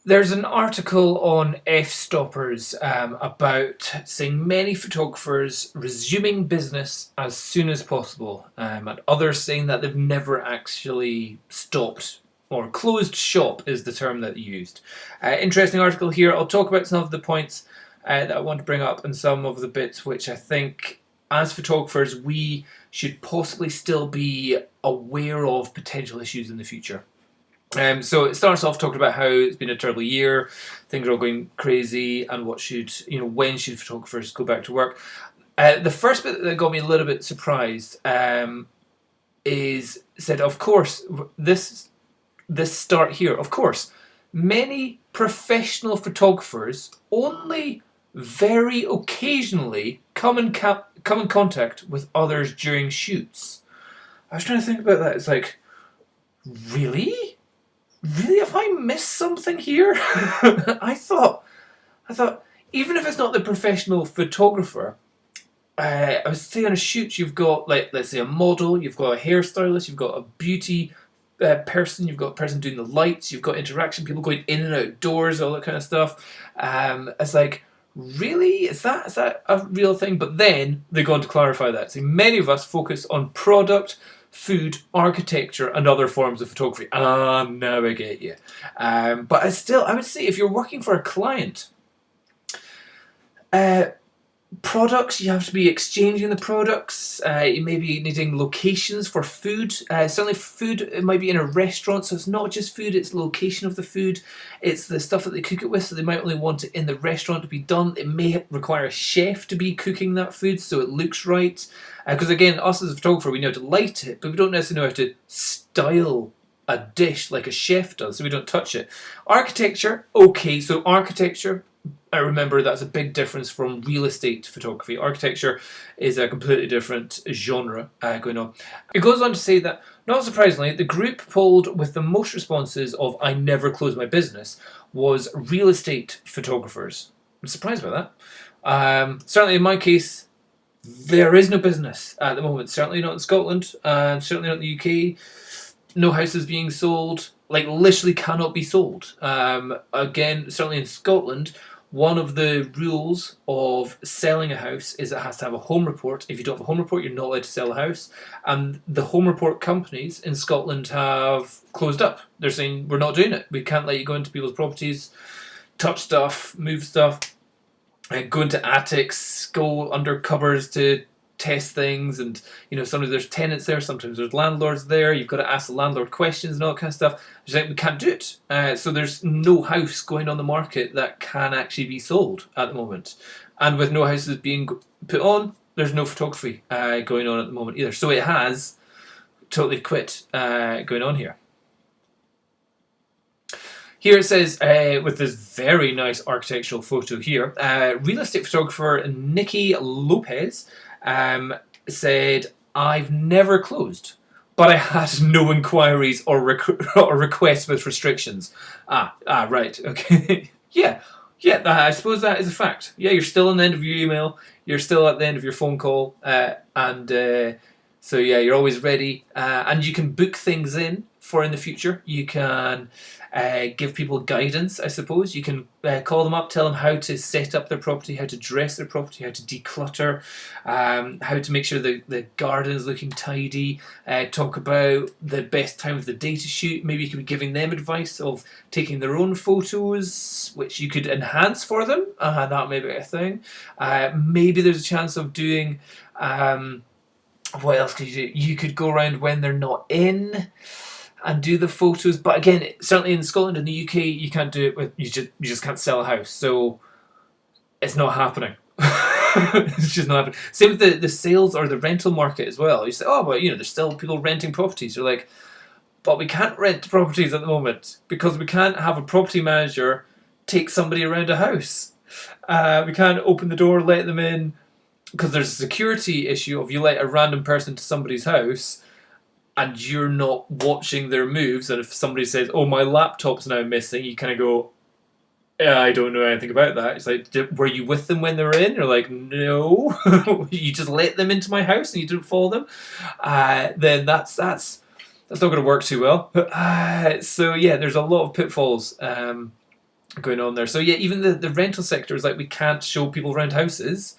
There's an article on F-stoppers about saying many photographers resuming business as soon as possible, and others saying that they've never actually stopped or closed shop is the term that they used. Interesting article here. I'll talk about some of the points that I want to bring up and some of the bits which I think, as photographers, we should possibly still be aware of potential issues in the future. So it starts off talking about how it's been a terrible year, things are all going crazy, and when should photographers go back to work? The first bit that got me a little bit surprised is said, of course, this start here, of course, many professional photographers only very occasionally come in contact with others during shoots. I was trying to think about that. It's like, really? Really, have I missed something here? I thought, even if it's not the professional photographer, I was saying on a shoot, you've got, like, let's say a model, you've got a hairstylist, you've got a beauty person, you've got a person doing the lights, you've got interaction, people going in and outdoors, all that kind of stuff. It's like, really, is that a real thing? But then they go on to clarify that. See, many of us focus on product, food, architecture, and other forms of photography. Ah, now I get you. But I would say if you're working for a client, uh, products, you have to be exchanging the products. You may be needing locations for food. Certainly food, it might be in a restaurant, so it's not just food, it's the location of the food. It's the stuff that they cook it with, so they might only want it in the restaurant to be done. It may require a chef to be cooking that food so it looks right. Because again, us as a photographer, we know how to light it, but we don't necessarily know how to style a dish like a chef does, so we don't touch it. Architecture, okay, so architecture, I remember that's a big difference from real estate photography. Architecture is a completely different genre going on. It goes on to say that, not surprisingly, the group polled with the most responses of "I never close my business" was real estate photographers. I'm surprised by that. Certainly in my case, there is no business at the moment. Certainly not in Scotland, and certainly not in the UK. No houses being sold, like literally cannot be sold. Again, certainly in Scotland, one of the rules of selling a house is it has to have a home report. If you don't have a home report, you're not allowed to sell a house. And the home report companies in Scotland have closed up. They're saying, we're not doing it. We can't let you go into people's properties, touch stuff, move stuff, go into attics, go under cupboards to test things, and sometimes there's tenants there, sometimes there's landlords there. You've got to ask the landlord questions and all that kind of stuff. It's like we can't do it. So there's no house going on the market that can actually be sold at the moment, and with no houses being put on, there's no photography going on at the moment either. So it has totally quit going on here. Here it says, with this very nice architectural photo here, real estate photographer Nikki Lopez said, "I've never closed, but I had no inquiries or requests with restrictions." Right, okay. Yeah, I suppose that is a fact. Yeah, you're still on the end of your email, you're still at the end of your phone call, and so yeah, you're always ready, and you can book things in for in the future. You can give people guidance, I suppose. You can call them up, tell them how to set up their property, how to dress their property, how to declutter, how to make sure the garden is looking tidy, talk about the best time of the day to shoot. Maybe you could be giving them advice of taking their own photos, which you could enhance for them. That may be a thing. Maybe there's a chance of doing... what else could you do? You could go around when they're not in and do the photos, but again, certainly in Scotland and the UK, you can't do it with you just can't sell a house, so it's not happening. It's just not happening. Same with the sales or the rental market as well. You say, oh, but there's still people renting properties. You're like, but we can't rent properties at the moment because we can't have a property manager take somebody around a house. We can't open the door, let them in, because there's a security issue of you let a random person to somebody's house and you're not watching their moves, and if somebody says, "Oh, my laptop's now missing," you kind of go, "Yeah, I don't know anything about that." It's like, were you with them when they were in? You're like, no. You just let them into my house and you didn't follow them. Then that's not going to work too well. So yeah, there's a lot of pitfalls going on there. So yeah, even the rental sector is like, we can't show people around houses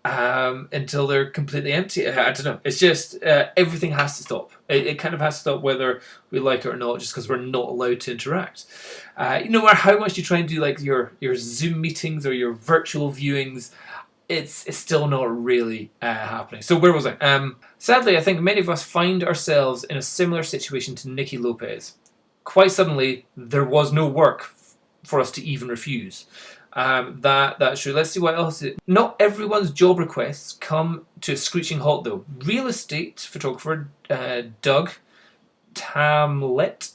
until they're completely empty. I don't know. It's just everything has to stop. It kind of has to stop whether we like it or not, just because we're not allowed to interact. No matter how much you try and do like your Zoom meetings or your virtual viewings, it's still not really happening. So where was I? Sadly, I think many of us find ourselves in a similar situation to Nicky Lopez. Quite suddenly, there was no work for us to even refuse. That's true. Let's see what else. Not everyone's job requests come to a screeching halt, though. Real estate photographer Doug Tamlet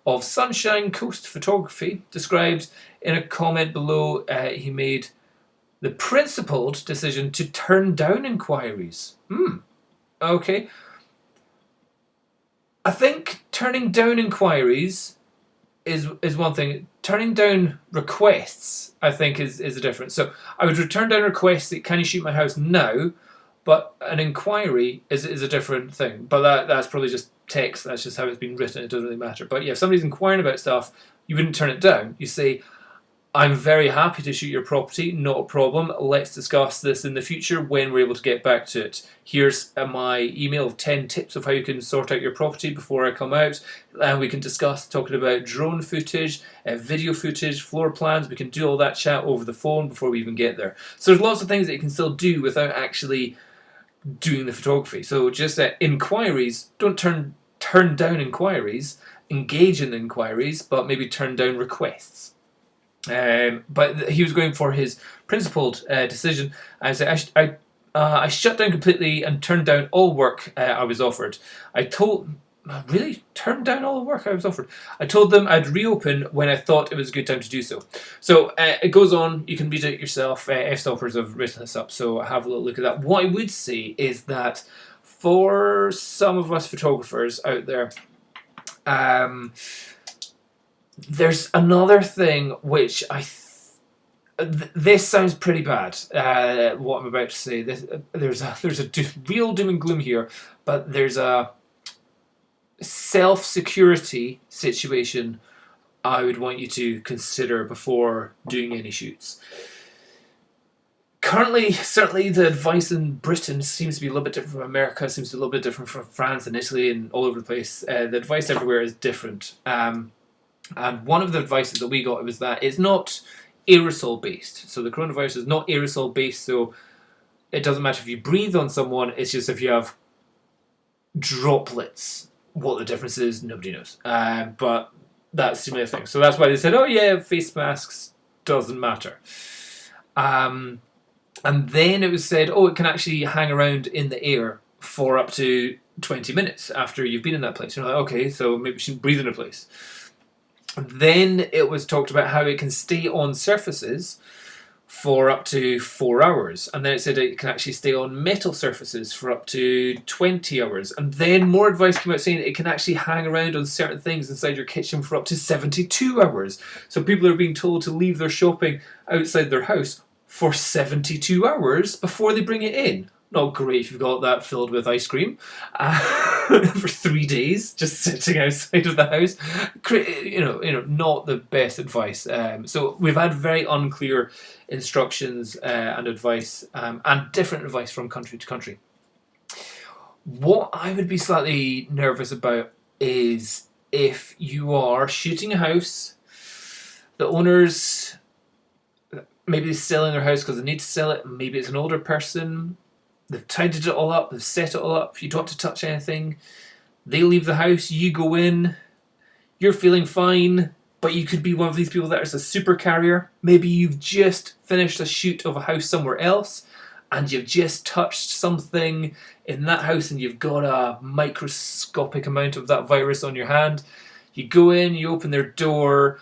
of Sunshine Coast Photography described in a comment below he made the principled decision to turn down inquiries. Okay. I think turning down inquiries is one thing. Turning down requests, I think, is a difference. So I would turn down requests that, can you shoot my house now? But an inquiry is a different thing. But that's probably just text. That's just how it's been written. It doesn't really matter. But yeah, if somebody's inquiring about stuff, you wouldn't turn it down. You say, I'm very happy to shoot your property, not a problem. Let's discuss this in the future when we're able to get back to it. Here's my email of 10 tips of how you can sort out your property before I come out. And we can discuss talking about drone footage, video footage, floor plans. We can do all that chat over the phone before we even get there. So there's lots of things that you can still do without actually doing the photography. So just inquiries, don't turn down inquiries, engage in inquiries, but maybe turn down requests. But he was going for his principled decision. I said, I shut down completely and turned down all work I was offered. Really turned down all the work I was offered. I told them I'd reopen when I thought it was a good time to do so. So it goes on. You can read it yourself. F-stoppers have written this up, so have a little look at that. What I would say is that for some of us photographers out there, there's another thing which this sounds pretty bad. What I'm about to say. There's a real doom and gloom here, but there's a self-security situation I would want you to consider before doing any shoots. Currently, certainly the advice in Britain seems to be a little bit different from America, seems to be a little bit different from France and Italy and all over the place. The advice everywhere is different. And one of the advices that we got was that it's not aerosol based. So the coronavirus is not aerosol based, so it doesn't matter if you breathe on someone, it's just if you have droplets. What the difference is, nobody knows. But that's similar thing. So that's why they said, oh yeah, face masks doesn't matter. And then it was said, oh, it can actually hang around in the air for up to 20 minutes after you've been in that place. You're like, okay, so maybe you shouldn't breathe in a place. Then it was talked about how it can stay on surfaces for up to 4 hours. And then it said it can actually stay on metal surfaces for up to 20 hours. And then more advice came out saying it can actually hang around on certain things inside your kitchen for up to 72 hours. So people are being told to leave their shopping outside their house for 72 hours before they bring it in. Not great if you've got that filled with ice cream for 3 days, just sitting outside of the house. Not the best advice. So we've had very unclear instructions and advice, and different advice from country to country. What I would be slightly nervous about is if you are shooting a house, the owners, maybe they're selling their house because they need to sell it, maybe it's an older person, they've tidied it all up, they've set it all up, you don't have to touch anything, they leave the house, you go in, you're feeling fine, but you could be one of these people that is a super carrier. Maybe you've just finished a shoot of a house somewhere else, and you've just touched something in that house and you've got a microscopic amount of that virus on your hand. You go in, you open their door,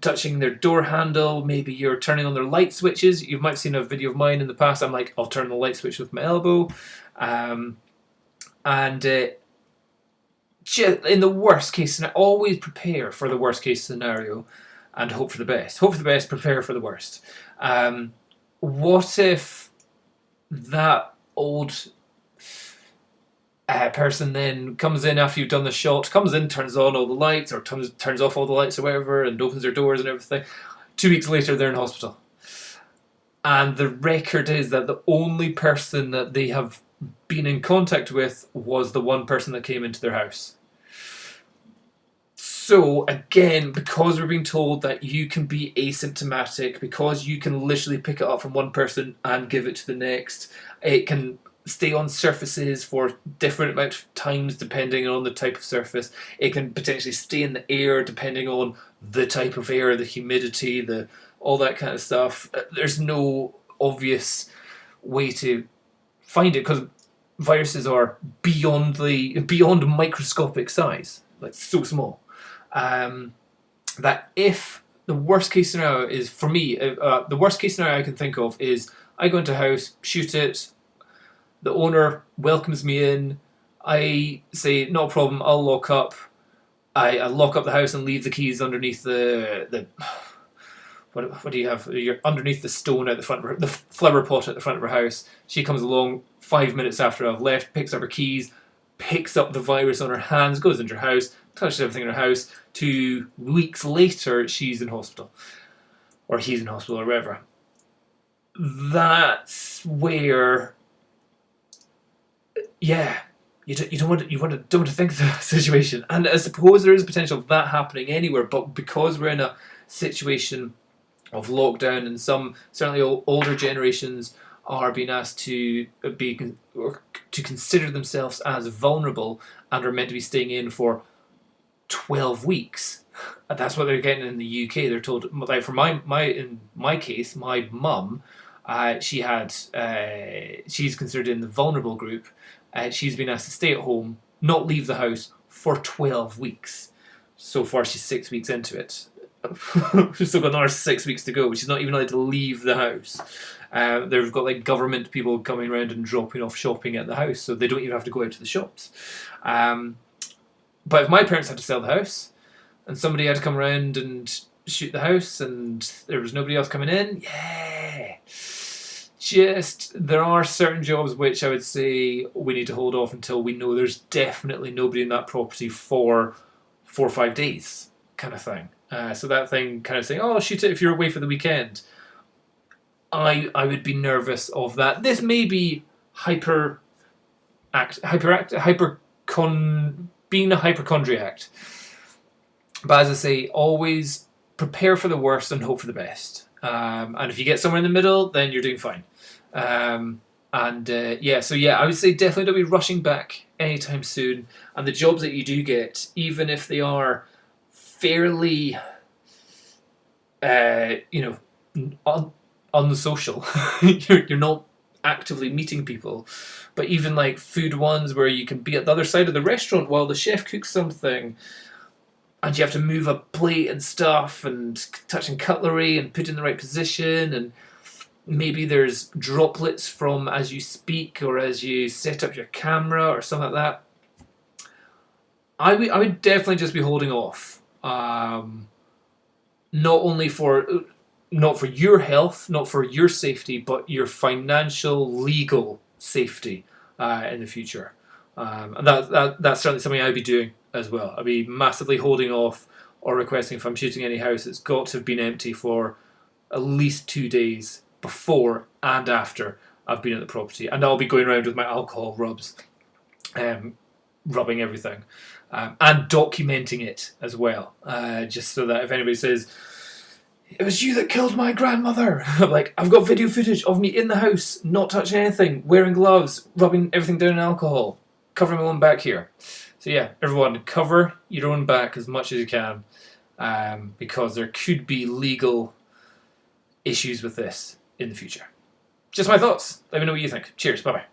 touching their door handle, maybe you're turning on their light switches. You might have seen a video of mine in the past. I'm like, I'll turn the light switch with my elbow. In the worst case scenario, always prepare for the worst case scenario and hope for the best. Hope for the best, prepare for the worst. What if that old person then comes in after you've done the shot, comes in, turns on all the lights, or turns off all the lights or whatever, and opens their doors and everything? 2 weeks later, they're in hospital. And the record is that the only person that they have been in contact with was the one person that came into their house. So again, because we're being told that you can be asymptomatic, because you can literally pick it up from one person and give it to the next, it can stay on surfaces for different amount of times depending on the type of surface. It can potentially stay in the air depending on the type of air, the humidity, all that kind of stuff. There's no obvious way to find it because viruses are beyond microscopic size, like so small. That if the worst case scenario is, for me, the worst case scenario I can think of is I go into a house, shoot it, the owner welcomes me in, I say, no problem, I'll lock up. I lock up the house and leave the keys underneath the what do you have? You're underneath the stone at the front of the flower pot at the front of her house. She comes along 5 minutes after I've left, picks up her keys, picks up the virus on her hands, goes into her house, touches everything in her house. 2 weeks later, she's in hospital. Or he's in hospital or wherever. That's where, yeah, you don't want to think of the situation. And I suppose there is potential of that happening anywhere, but because we're in a situation of lockdown and some, certainly older generations, are being asked to consider themselves as vulnerable and are meant to be staying in for 12 weeks. And that's what they're getting in the UK. They're told, like for in my case, my mum, she's considered in the vulnerable group. She's been asked to stay at home, not leave the house for 12 weeks. So far, she's 6 weeks into it. She's still got another 6 weeks to go, but she's not even allowed to leave the house. They've got like government people coming around and dropping off shopping at the house, so they don't even have to go out to the shops. But if my parents had to sell the house, and somebody had to come around and shoot the house, and there was nobody else coming in, yeah. There are certain jobs which I would say we need to hold off until we know there's definitely nobody in that property for 4 or 5 days, kind of thing. So that thing kind of saying, oh, shoot it if you're away for the weekend. I would be nervous of that. This may be being a hypochondriac. But as I say, always prepare for the worst and hope for the best. And if you get somewhere in the middle, then you're doing fine. I would say definitely don't be rushing back anytime soon. And the jobs that you do get, even if they are fairly, unsocial, you're not actively meeting people, but even like food ones where you can be at the other side of the restaurant while the chef cooks something, and you have to move a plate and stuff and touching cutlery and put in the right position, and maybe there's droplets from as you speak or as you set up your camera or something like that. I would definitely just be holding off. Not for your health, not for your safety, but your financial, legal safety in the future. And that's certainly something I'd be doing as well. I'd be massively holding off or requesting, if I'm shooting any house, it's got to have been empty for at least 2 days before and after I've been at the property. And I'll be going around with my alcohol rubs, rubbing everything, and documenting it as well, just so that if anybody says, it was you that killed my grandmother, I'm like, I've got video footage of me in the house, not touching anything, wearing gloves, rubbing everything down in alcohol, covering my own back here. So yeah, everyone, cover your own back as much as you can, because there could be legal issues with this in the future. Just my thoughts. Let me know what you think. Cheers. Bye-bye.